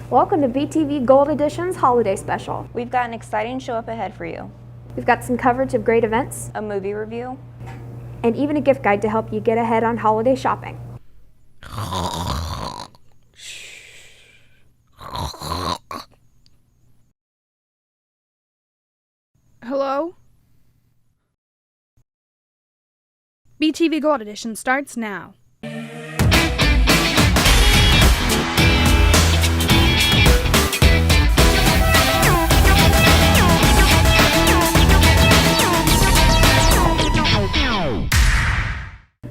Welcome to BTV Gold Edition's Holiday Special. We've got an exciting show up ahead for you. We've got some coverage of great events, A movie review, and even a gift guide to help you get ahead on holiday shopping. Hello? BTV Gold Edition starts now.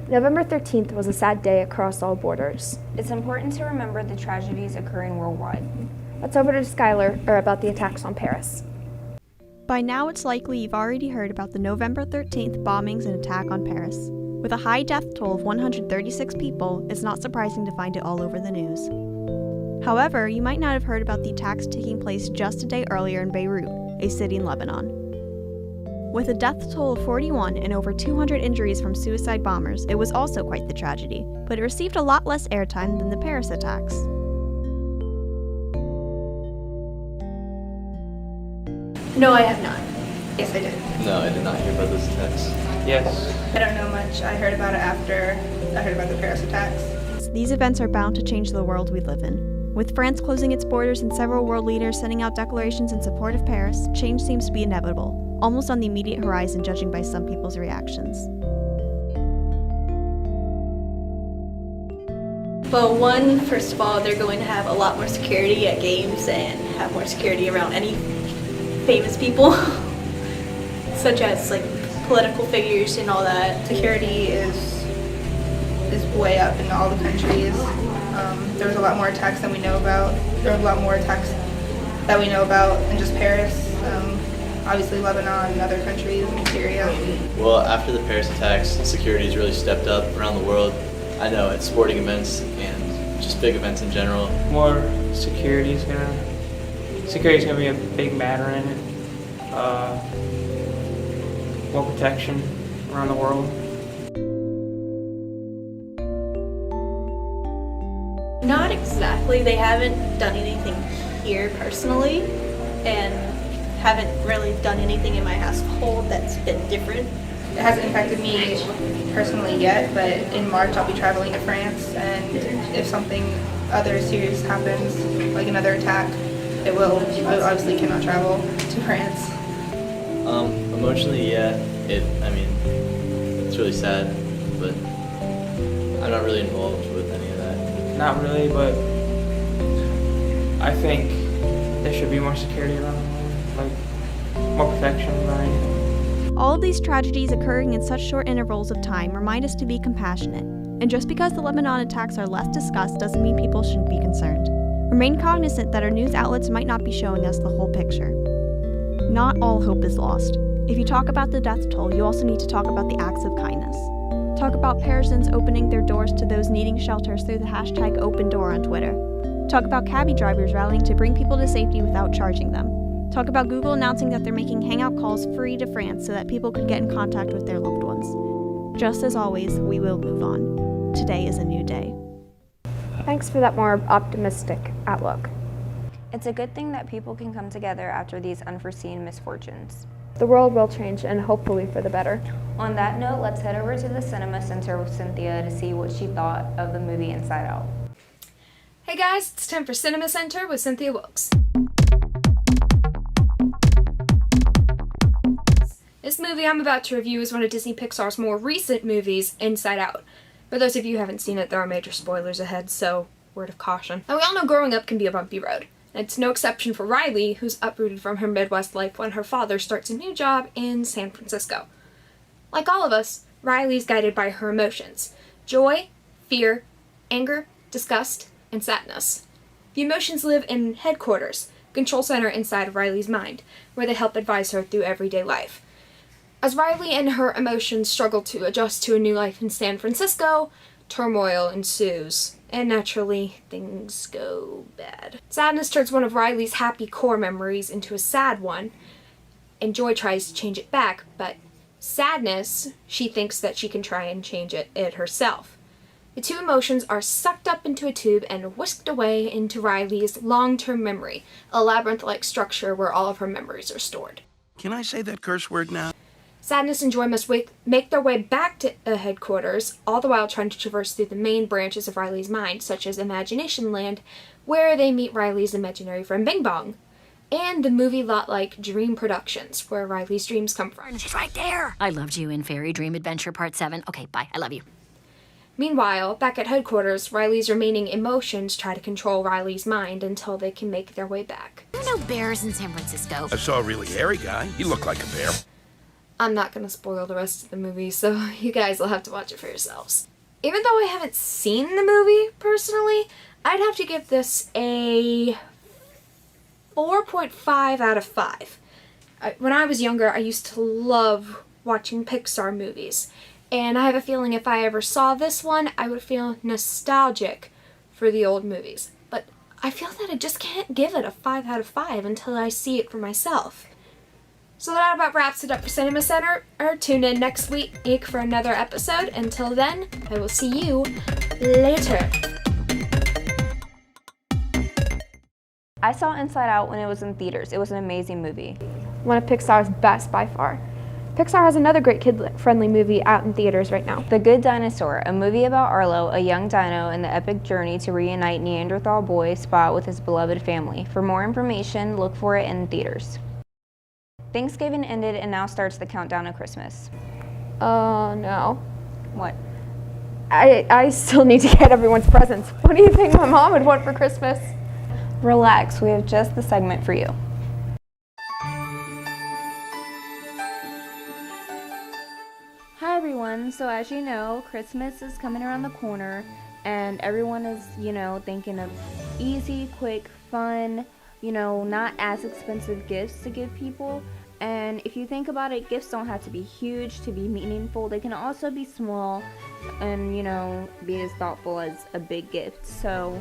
November 13th was a sad day across all borders. it's important to remember the tragedies occurring worldwide. Let's over to Skylar about the attacks on Paris. By now, it's likely you've already heard about the November 13th bombings and attack on Paris. With a high death toll of 136 people, it's not surprising to find it all over the news. However, you might not have heard about the attacks taking place just a day earlier in Beirut, a city in Lebanon. With a death toll of 41 and over 200 injuries from suicide bombers, it was also quite the tragedy, but it received a lot less airtime than the Paris attacks. No, I have not. Yes, I did. No, I did not hear about those attacks. Yes. I don't know much. I heard about it after I heard about the Paris attacks. These events are bound to change the world we live in. With France closing its borders and several world leaders sending out declarations in support of Paris, change seems to be inevitable, almost on the immediate horizon judging by some people's reactions. Well, first of all, they're going to have a lot more security at games and have more security around any famous people, such as like political figures and all that. Security is way up in all the countries. There was a lot more attacks than we know about. There were a lot more attacks that we know about than just Paris. Obviously Lebanon and other countries and Syria. Well, after the Paris attacks, security has really stepped up around the world. I know at sporting events and just big events in general. More security is gonna be a big matter in it. More protection around the world. Not exactly. They haven't done anything here personally, and haven't really done anything in my household that's been different. It hasn't impacted me personally yet, but in March I'll be traveling to France, and if something other serious happens, like another attack, I obviously cannot travel to France. Emotionally, yeah, it's really sad, but I'm not really involved with any of that. Not really, but I think there should be more security around the world, like more protection around anything. All of these tragedies occurring in such short intervals of time remind us to be compassionate. And just because the Lebanon attacks are less discussed doesn't mean people shouldn't be concerned. Remain cognizant that our news outlets might not be showing us the whole picture. Not all hope is lost. If you talk about the death toll, you also need to talk about the acts of kindness. Talk about Parisans opening their doors to those needing shelters through the hashtag #OpenDoor on Twitter. Talk about cabbie drivers rallying to bring people to safety without charging them. Talk about Google announcing that they're making hangout calls free to France so that people could get in contact with their loved ones. Just as always, we will move on. Today is a new day. Thanks for that more optimistic outlook. It's a good thing that people can come together after these unforeseen misfortunes. The world will change, and hopefully for the better. On that note, let's head over to the Cinema Center with Cynthia to see what she thought of the movie Inside Out. Hey guys, it's time for Cinema Center with Cynthia Wilkes. This movie I'm about to review is one of Disney Pixar's more recent movies, Inside Out. For those of you who haven't seen it, there are major spoilers ahead, so word of caution. Now we all know growing up can be a bumpy road. It's no exception for Riley, who's uprooted from her Midwest life when her father starts a new job in San Francisco. Like all of us, Riley's guided by her emotions: joy, fear, anger, disgust, and sadness. The emotions live in headquarters, control center inside of Riley's mind, where they help advise her through everyday life. As Riley and her emotions struggle to adjust to a new life in San Francisco, turmoil ensues, and naturally, things go bad. Sadness turns one of Riley's happy core memories into a sad one, and Joy tries to change it back, but sadness, she thinks that she can try and change it herself. The two emotions are sucked up into a tube and whisked away into Riley's long-term memory, a labyrinth-like structure where all of her memories are stored. Can I say that curse word now? Sadness and Joy must make their way back to headquarters, all the while trying to traverse through the main branches of Riley's mind, such as Imagination Land, where they meet Riley's imaginary friend Bing Bong, and the movie lot like Dream Productions, where Riley's dreams come from. She's right there. I loved you in Fairy Dream Adventure Part 7. Okay, bye. I love you. Meanwhile, back at headquarters, Riley's remaining emotions try to control Riley's mind until they can make their way back. There are no bears in San Francisco. I saw a really hairy guy. He looked like a bear. I'm not going to spoil the rest of the movie, so you guys will have to watch it for yourselves. Even though I haven't seen the movie, personally, I'd have to give this a 4.5 out of 5. When I was younger, I used to love watching Pixar movies, and I have a feeling if I ever saw this one, I would feel nostalgic for the old movies. But I feel that I just can't give it a 5 out of 5 until I see it for myself. So that about wraps it up for Cinema Center. Tune in next week for another episode. Until then, I will see you later. I saw Inside Out when it was in theaters. It was an amazing movie. One of Pixar's best by far. Pixar has another great kid-friendly movie out in theaters right now. The Good Dinosaur, a movie about Arlo, a young dino, and the epic journey to reunite Neanderthal boy Spot with his beloved family. For more information, look for it in theaters. Thanksgiving ended and now starts the countdown to Christmas. No. What? I still need to get everyone's presents. What do you think my mom would want for Christmas? Relax, we have just the segment for you. Hi everyone, so as you know, Christmas is coming around the corner and everyone is, thinking of easy, quick, fun, not as expensive gifts to give people. And if you think about it, gifts don't have to be huge to be meaningful. They can also be small and, be as thoughtful as a big gift. So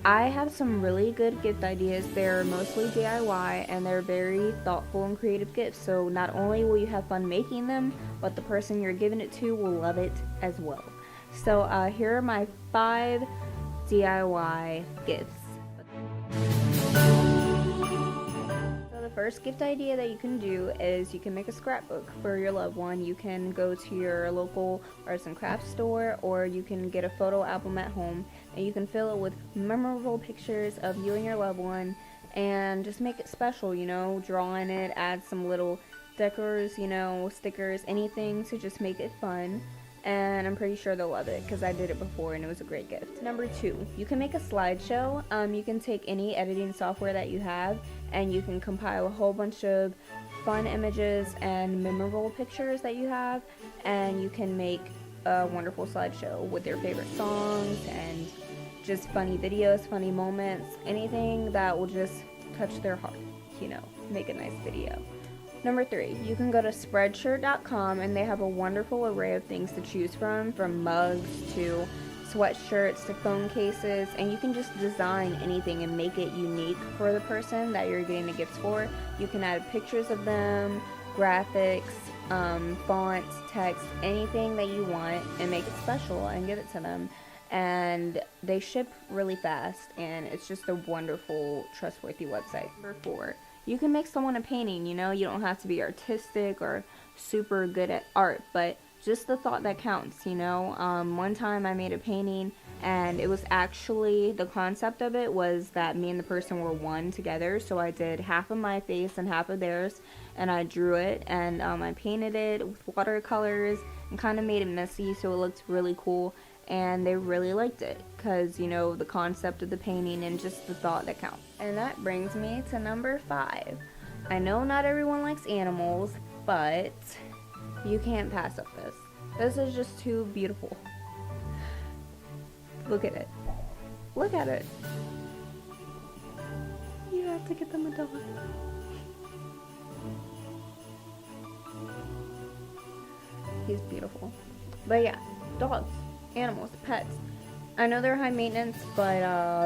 I have some really good gift ideas. They're mostly DIY and they're very thoughtful and creative gifts. So not only will you have fun making them, but the person you're giving it to will love it as well. So here are my 5 DIY gifts. The first gift idea that you can do is you can make a scrapbook for your loved one. You can go to your local arts and crafts store, or you can get a photo album at home and you can fill it with memorable pictures of you and your loved one and just make it special, draw in it, add some little decors, stickers, anything to just make it fun. And I'm pretty sure they'll love it because I did it before and it was a great gift. Number 2, you can make a slideshow. You can take any editing software that you have and you can compile a whole bunch of fun images and memorable pictures that you have, and you can make a wonderful slideshow with your favorite songs and just funny videos, funny moments, anything that will just touch their heart, make a nice video. Number 3, you can go to Spreadshirt.com and they have a wonderful array of things to choose from mugs to sweatshirts to phone cases, and you can just design anything and make it unique for the person that you're getting the gifts for. You can add pictures of them, graphics, fonts, text, anything that you want and make it special and give it to them. And they ship really fast and it's just a wonderful, trustworthy website. Number 4, you can make someone a painting, you don't have to be artistic or super good at art, but just the thought that counts, One time I made a painting and it was actually, the concept of it was that me and the person were one together, so I did half of my face and half of theirs and I drew it and I painted it with watercolors and kind of made it messy so it looked really cool, and they really liked it because, the concept of the painting and just the thought that counts. And that brings me to number 5. I know not everyone likes animals, but you can't pass up this. This is just too beautiful. Look at it. Look at it. You have to get them a dog. He's beautiful. But yeah, dogs, animals, pets. I know they're high maintenance, but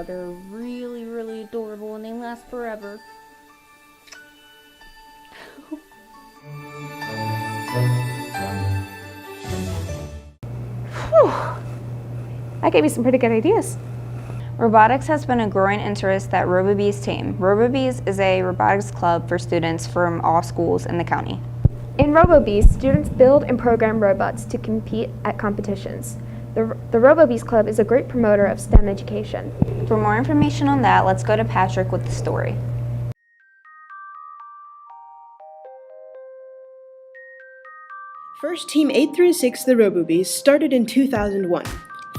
they're really, really adorable and they last forever. That gave me some pretty good ideas. Robotics has been a growing interest at RoboBees Team. RoboBees is a robotics club for students from all schools in the county. In RoboBees, students build and program robots to compete at competitions. The RoboBees Club is a great promoter of STEM education. For more information on that, let's go to Patrick with the story. First Team 8 through 6 the RoboBees started in 2001,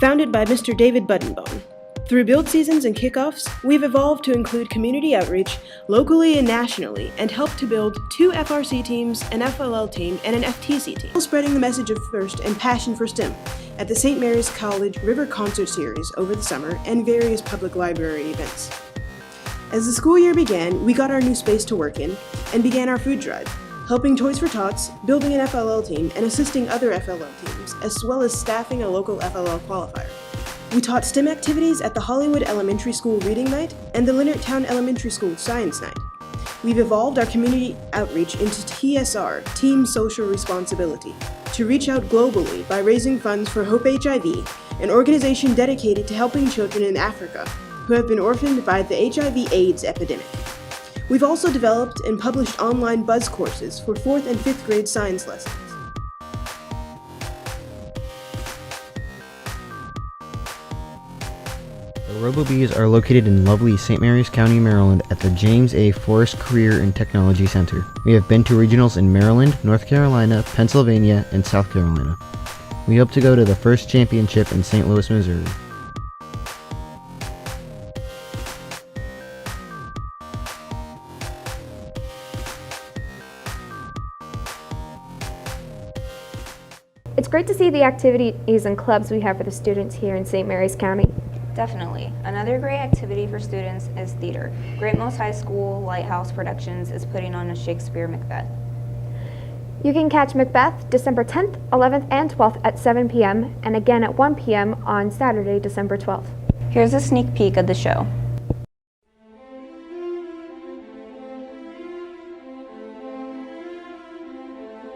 founded by Mr. David Buttonbaum. Through build seasons and kickoffs, we've evolved to include community outreach locally and nationally and helped to build 2 FRC teams, an FLL team, and an FTC team, spreading the message of thirst and passion for STEM at the St. Mary's College River Concert Series over the summer and various public library events. As the school year began, we got our new space to work in and began our food drive, helping Toys for Tots, building an FLL team, and assisting other FLL teams, as well as staffing a local FLL qualifier. We taught STEM activities at the Hollywood Elementary School Reading Night and the Leonardtown Elementary School Science Night. We've evolved our community outreach into TSR, Team Social Responsibility, to reach out globally by raising funds for Hope HIV, an organization dedicated to helping children in Africa who have been orphaned by the HIV/AIDS epidemic. We've also developed and published online buzz courses for 4th and 5th grade science lessons. The RoboBees are located in lovely St. Mary's County, Maryland at the James A. Forrest Career and Technology Center. We have been to regionals in Maryland, North Carolina, Pennsylvania, and South Carolina. We hope to go to the first championship in St. Louis, Missouri. It's great to see the activities and clubs we have for the students here in St. Mary's County. Definitely. Another great activity for students is theater. Great Mills High School Lighthouse Productions is putting on a Shakespeare Macbeth. You can catch Macbeth December 10th, 11th, and 12th at 7 p.m. and again at 1 p.m. on Saturday, December 12th. Here's a sneak peek of the show.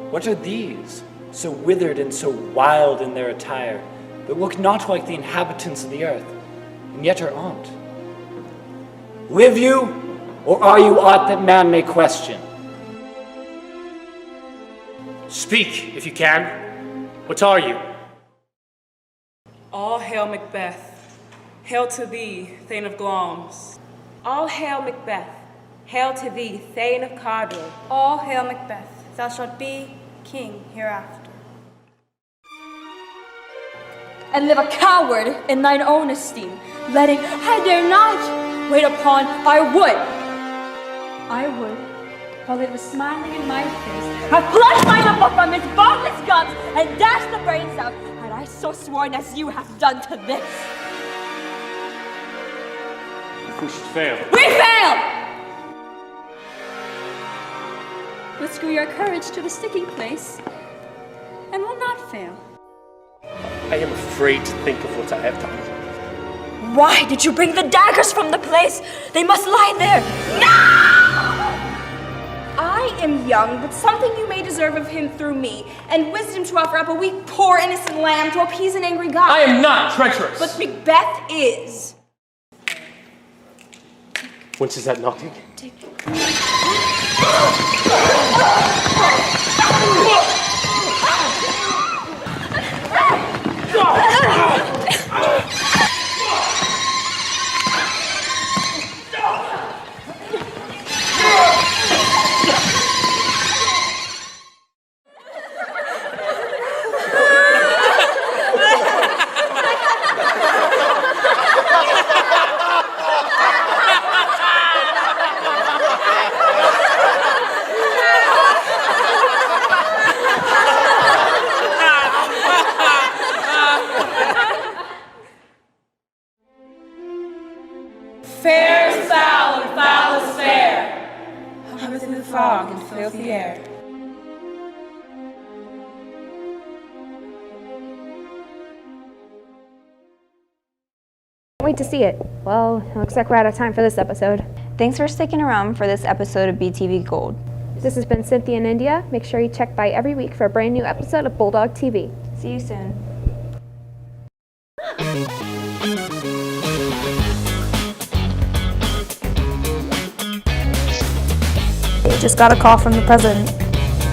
What are these, so withered and so wild in their attire, that look not like the inhabitants of the earth, and yet are aught? Live you, or are you aught that man may question? Speak, if you can. What are you? All hail Macbeth. Hail to thee, Thane of Glamis. All hail Macbeth. Hail to thee, Thane of Cawdor. All hail Macbeth. Thou shalt be king hereafter. And live a coward in thine own esteem, letting I dare not wait upon I would, while it was smiling in my face, have plucked my nipple from its boneless gums and dashed the brains out, had I so sworn as you have done to this. If we should fail. We fail! But screw your courage to the sticking place, and will not fail. I am afraid to think of what I have done. Why did you bring the daggers from the place? They must lie there. No! I am young, but something you may deserve of him through me, and wisdom to offer up a weak, poor, innocent lamb to appease an angry god. I am not treacherous. But Macbeth is. Whence is that knocking? Fair is foul and foul is fair. Hover through the fog and filthy air. Can't wait to see it. Well, it looks like we're out of time for this episode. Thanks for sticking around for this episode of BTV Gold. This has been Cynthia and India. Make sure you check by every week for a brand new episode of Bulldog TV. See you soon. Just got a call from the president.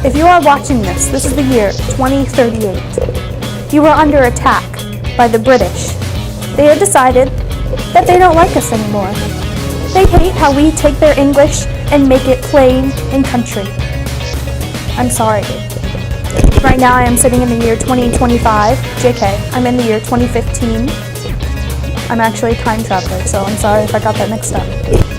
If you are watching this, this is the year 2038. You are under attack by the British. They have decided that they don't like us anymore. They hate how we take their English and make it plain and country. I'm sorry. Right now I am sitting in the year 2025. JK, I'm in the year 2015. I'm actually a time traveler, so I'm sorry if I got that mixed up.